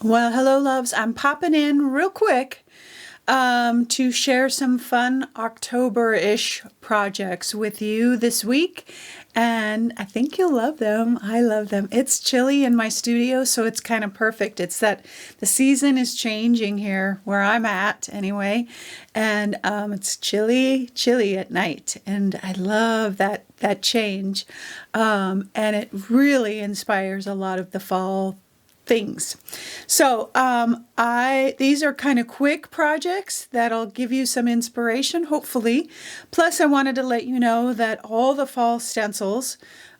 Well, hello, loves. I'm popping in real quick to share some fun October-ish projects with you this week. And I think you'll love them. I love them. It's chilly in my studio, so it's kind of perfect. It's that the season is changing here where I'm at anyway. And it's chilly at night. And I love that change. And it really inspires a lot of the fall things. So these are kind of quick projects that'll give you some inspiration, hopefully. Plus, I wanted to let you know that all the fall stencils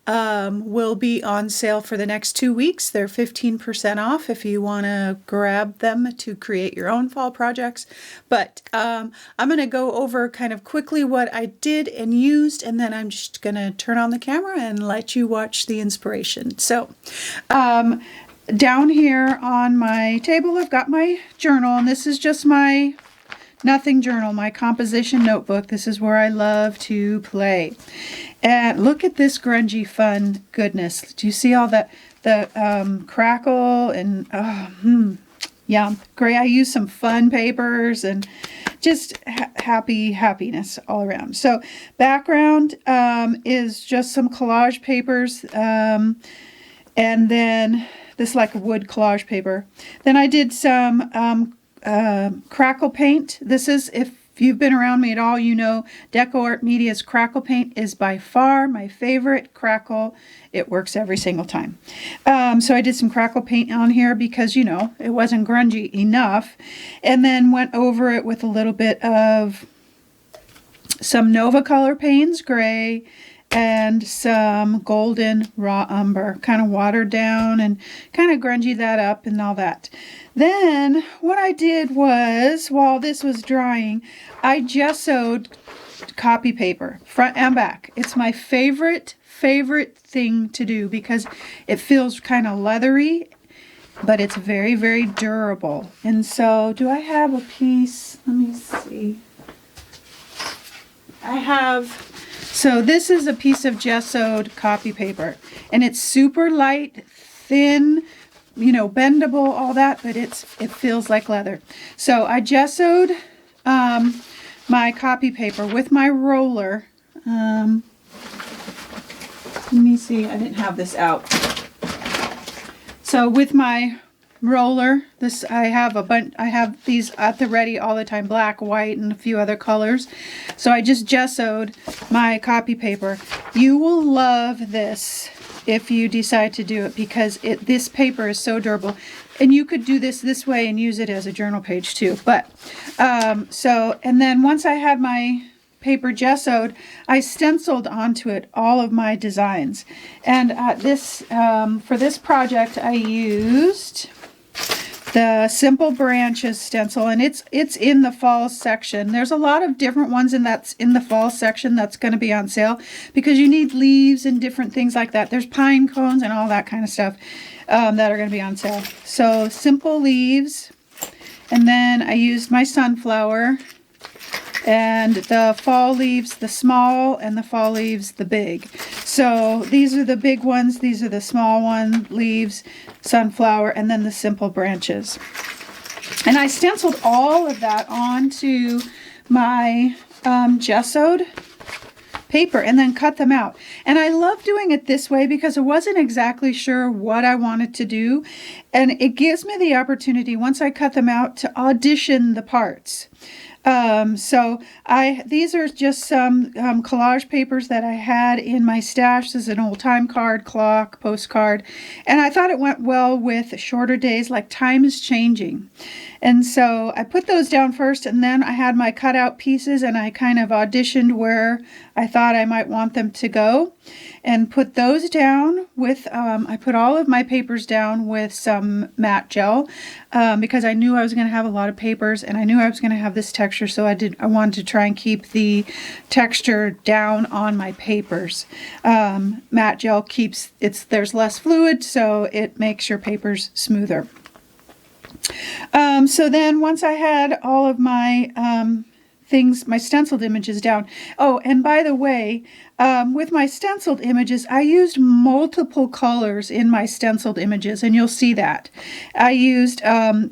will be on sale for the next 2 weeks. They're 15% off if you want to grab them to create your own fall projects. But I'm going to go over kind of quickly what I did and used, and then I'm just going to turn on the camera and let you watch the inspiration. So down here on my table, I've got my journal, and this is just my nothing journal, my composition notebook. This is where I love to play. And look at this grungy fun goodness. Do you see all the crackle and yeah, great. I use some fun papers and just happiness all around. So background is just some collage papers, and then this like a wood collage paper. Then I did some crackle paint. This is, if you've been around me at all, you know Deco Art Media's crackle paint is by far my favorite crackle. It works every single time. So I did some crackle paint on here because, you know, it wasn't grungy enough. And then went over it with a little bit of some Nova Color Payne's Gray and some golden raw umber, kind of watered down and kind of grungy that up and all that. Then what I did was, while this was drying, I gessoed copy paper, front and back. It's my favorite thing to do because it feels kind of leathery, but it's very, very durable. And so, do I have a piece? Let me see. I have... So this is a piece of gessoed copy paper, and it's super light, thin, you know, bendable, all that, but it feels like leather. So I gessoed my copy paper with my roller. Let me see, I didn't have this out. So with my roller, I have these at the ready all the time, black, white, and a few other colors. So I just gessoed my copy paper. You will love this if you decide to do it because this paper is so durable. And you could do this way and use it as a journal page too. But and then once I had my paper gessoed, I stenciled onto it all of my designs. And for this project, I used the Simple Branches stencil, and it's in the fall section. There's a lot of different ones that's in the fall section that's going to be on sale because you need leaves and different things like that. There's pine cones and all that kind of stuff that are going to be on sale. So simple leaves, and then I used my sunflower, and the fall leaves, the small, and the fall leaves, the big. So these are the big ones, these are the small one leaves, sunflower, and then the simple branches. And I stenciled all of that onto my gessoed paper and then cut them out. And I love doing it this way because I wasn't exactly sure what I wanted to do. And it gives me the opportunity, once I cut them out, to audition the parts. These are just some collage papers that I had in my stash. This is an old time card, clock, postcard, and I thought it went well with shorter days, like time is changing. And so I put those down first, and then I had my cutout pieces, and I kind of auditioned where I thought I might want them to go, and put those down with, I put all of my papers down with some matte gel, because I knew I was going to have a lot of papers, and I knew I was going to have this texture, so I wanted to try and keep the texture down on my papers. Matte gel there's less fluid, so it makes your papers smoother. So then once I had all of my things, my stenciled images down. Oh, and by the way, with my stenciled images, I used multiple colors in my stenciled images, and you'll see that. I used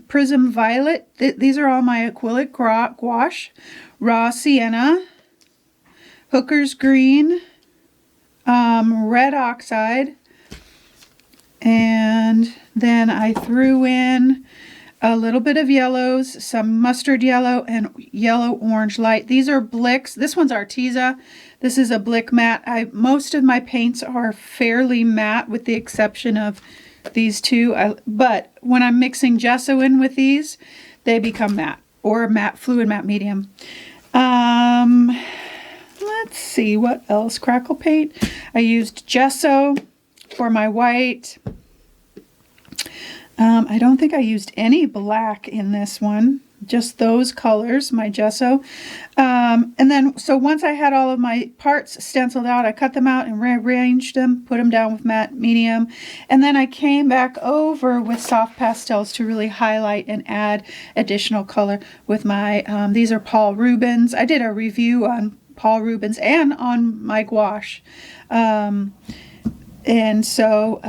Prism Violet. These are all my acrylic gouache, Raw Sienna, Hooker's Green, Red Oxide, and then I threw in a little bit of yellows, some mustard yellow, and yellow orange light. These are Blicks. This one's Arteza. This is a Blick matte. Most of my paints are fairly matte with the exception of these two. But when I'm mixing gesso in with these, they become matte, or matte, fluid matte medium. Let's see what else. Crackle paint. I used gesso for my white. I don't think I used any black in this one, just those colors, my gesso. And then, so once I had all of my parts stenciled out, I cut them out and rearranged them, put them down with matte medium. And then I came back over with soft pastels to really highlight and add additional color with my, these are Paul Rubens. I did a review on Paul Rubens and on my gouache. And so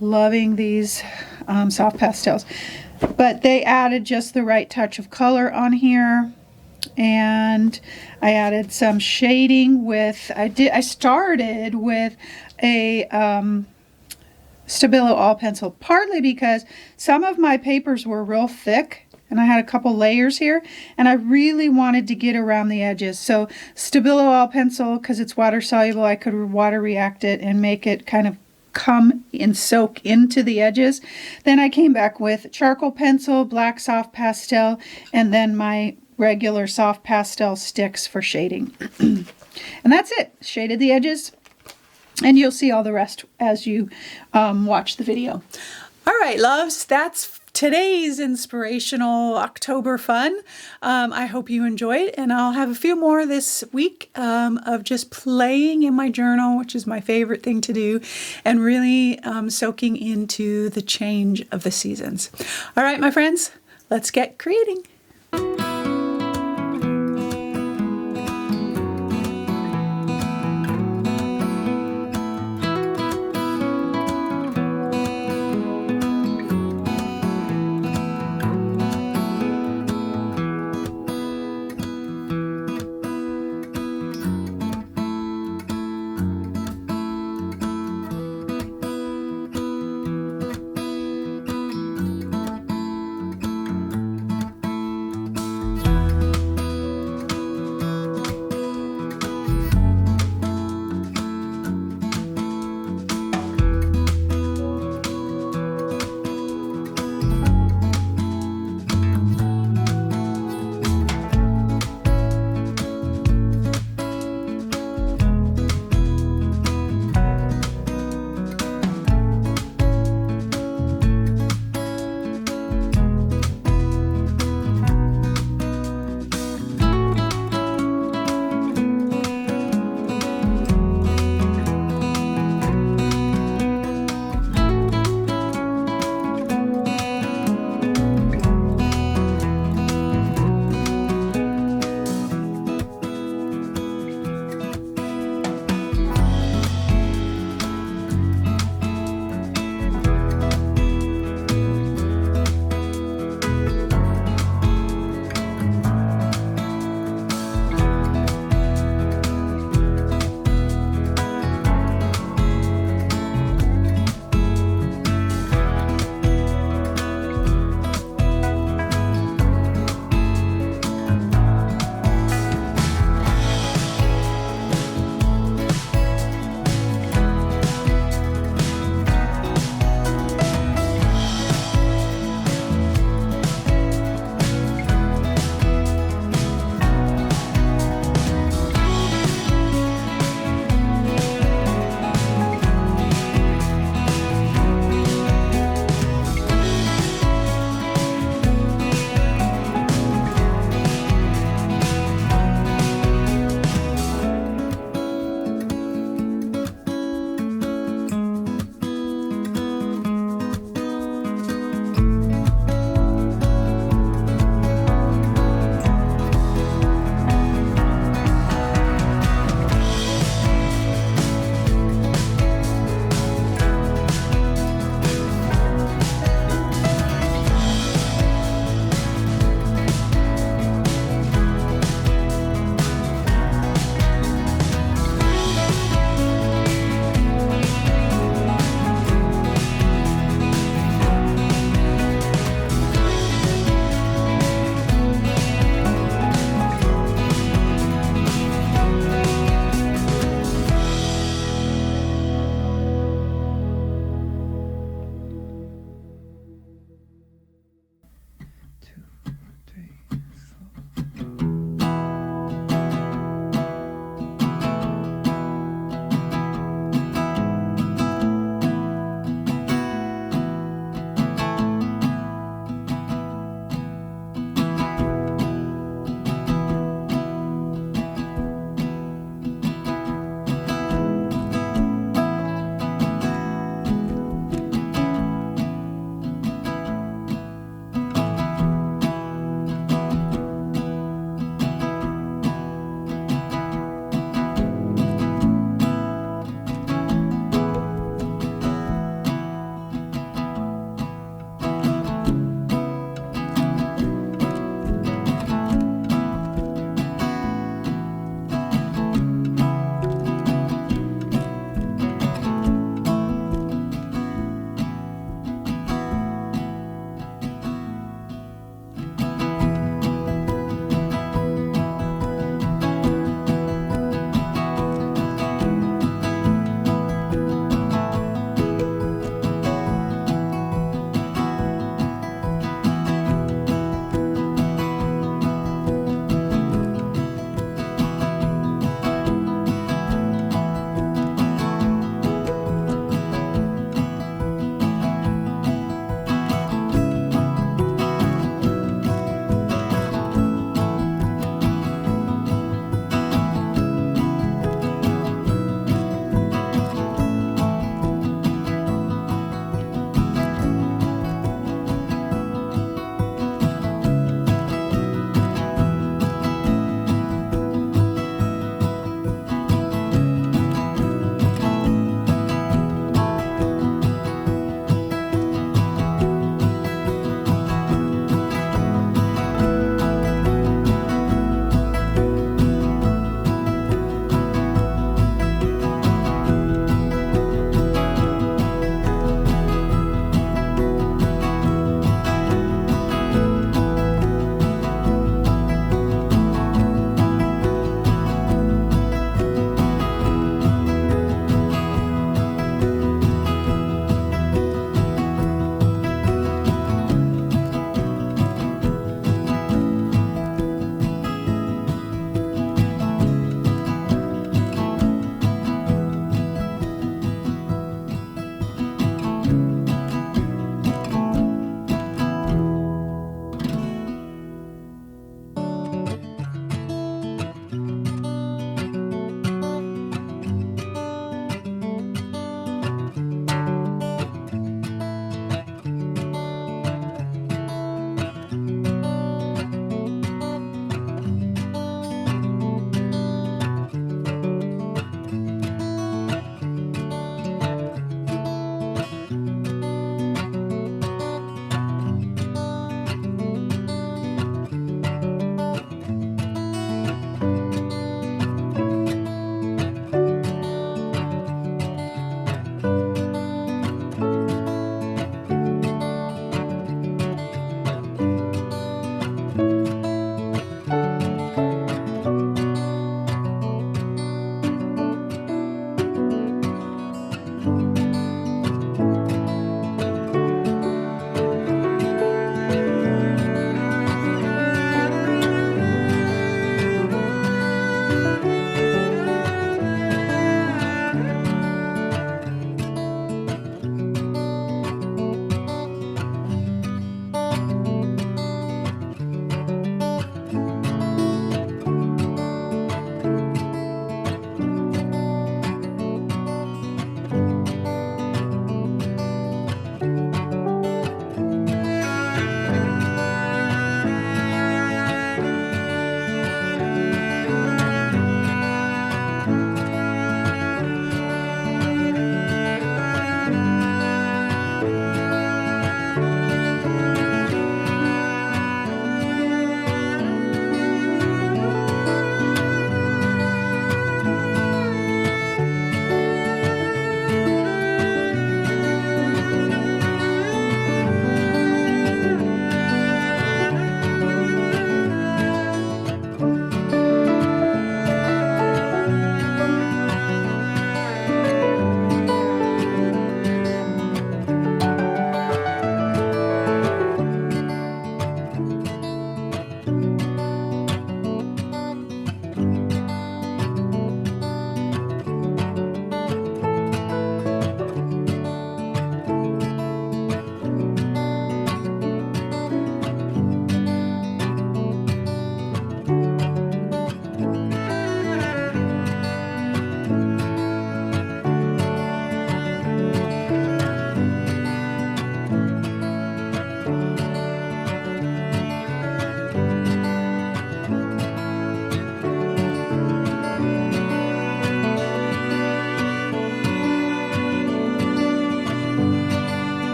loving these soft pastels, but they added just the right touch of color on here. And I added some shading with, I started with a Stabilo all pencil, partly because some of my papers were real thick and I had a couple layers here and I really wanted to get around the edges. So Stabilo all pencil, because it's water soluble, I could water react it and make it kind of come and soak into the edges. Then I came back with charcoal pencil, black soft pastel, and then my regular soft pastel sticks for shading. And that's it. Shaded the edges, and you'll see all the rest as you watch the video. All right, loves, that's today's inspirational October fun. I hope you enjoyed, and I'll have a few more this week of just playing in my journal, which is my favorite thing to do, and really soaking into the change of the seasons. All right, my friends, let's get creating.